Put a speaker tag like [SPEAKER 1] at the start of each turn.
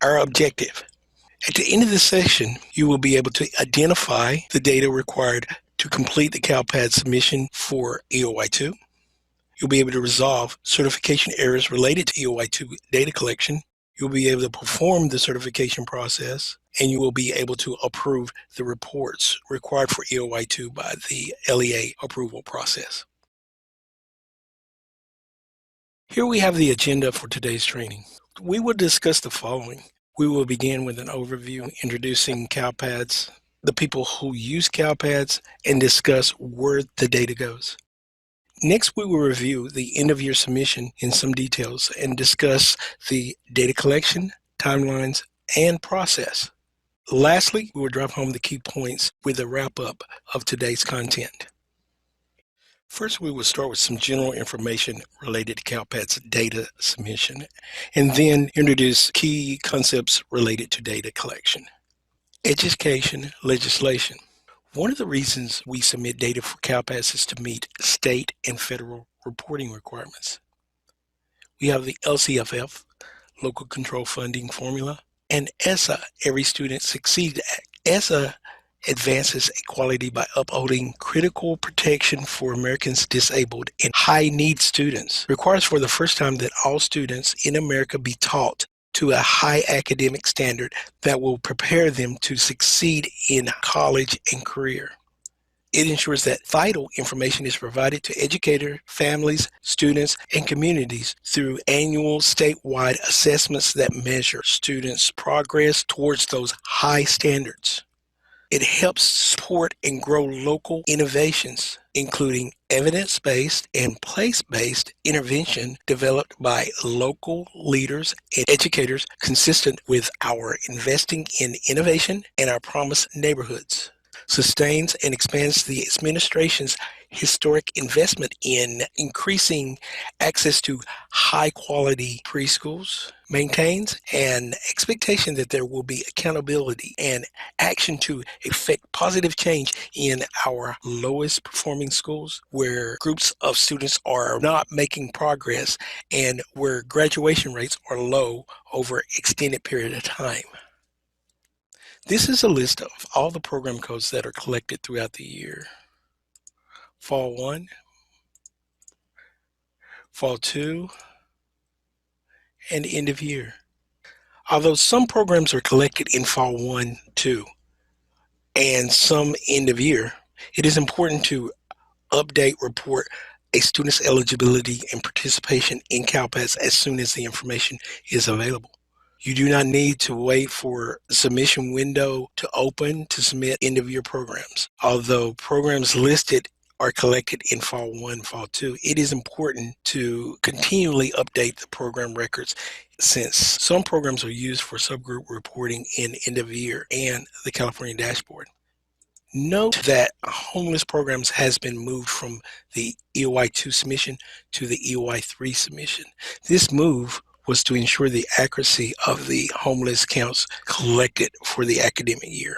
[SPEAKER 1] our objective. At the end of this session, you will be able to identify the data required to complete the CalPAD submission for EOY2. You'll be able to resolve certification errors related to EOY2 data collection. You'll be able to perform the certification process, and you will be able to approve the reports required for EOY2 by the LEA approval process. Here we have the agenda for today's training. We will discuss the following. We will begin with an overview introducing CalPADs, the people who use CalPADs, and discuss where the data goes. Next, we will review the end-of-year submission in some details and discuss the data collection, timelines, and process. Lastly, we will drive home the key points with a wrap-up of today's content. First, we will start with some general information related to CalPAD's data submission, and then introduce key concepts related to data collection. Education legislation. One of the reasons we submit data for CalPADs is to meet state and federal reporting requirements. We have the LCFF, Local Control Funding Formula, and ESSA, Every Student Succeeds Act. ESSA advances equality by upholding critical protection for Americans disabled and high-need students. Requires for the first time that all students in America be taught to a high academic standard that will prepare them to succeed in college and career. It ensures that vital information is provided to educators, families, students, and communities through annual statewide assessments that measure students' progress towards those high standards. It helps support and grow local innovations, including evidence-based and place-based intervention developed by local leaders and educators consistent with our investing in innovation and our promised neighborhoods. Sustains and expands the administration's historic investment in increasing access to high-quality preschools, maintains an expectation that there will be accountability and action to effect positive change in our lowest performing schools, where groups of students are not making progress and where graduation rates are low over an extended period of time. This is a list of all the program codes that are collected throughout the year. Fall 1, Fall 2, and end of year. Although some programs are collected in Fall 1, 2, and some end of year, it is important to report a student's eligibility and participation in CalPADs as soon as the information is available. You do not need to wait for the submission window to open to submit end-of-year programs. Although programs listed are collected in Fall 1, Fall 2, it is important to continually update the program records since some programs are used for subgroup reporting in end-of-year and the California dashboard. Note that homeless programs has been moved from the EOY2 submission to the EOY3 submission. This move was to ensure the accuracy of the homeless counts collected for the academic year.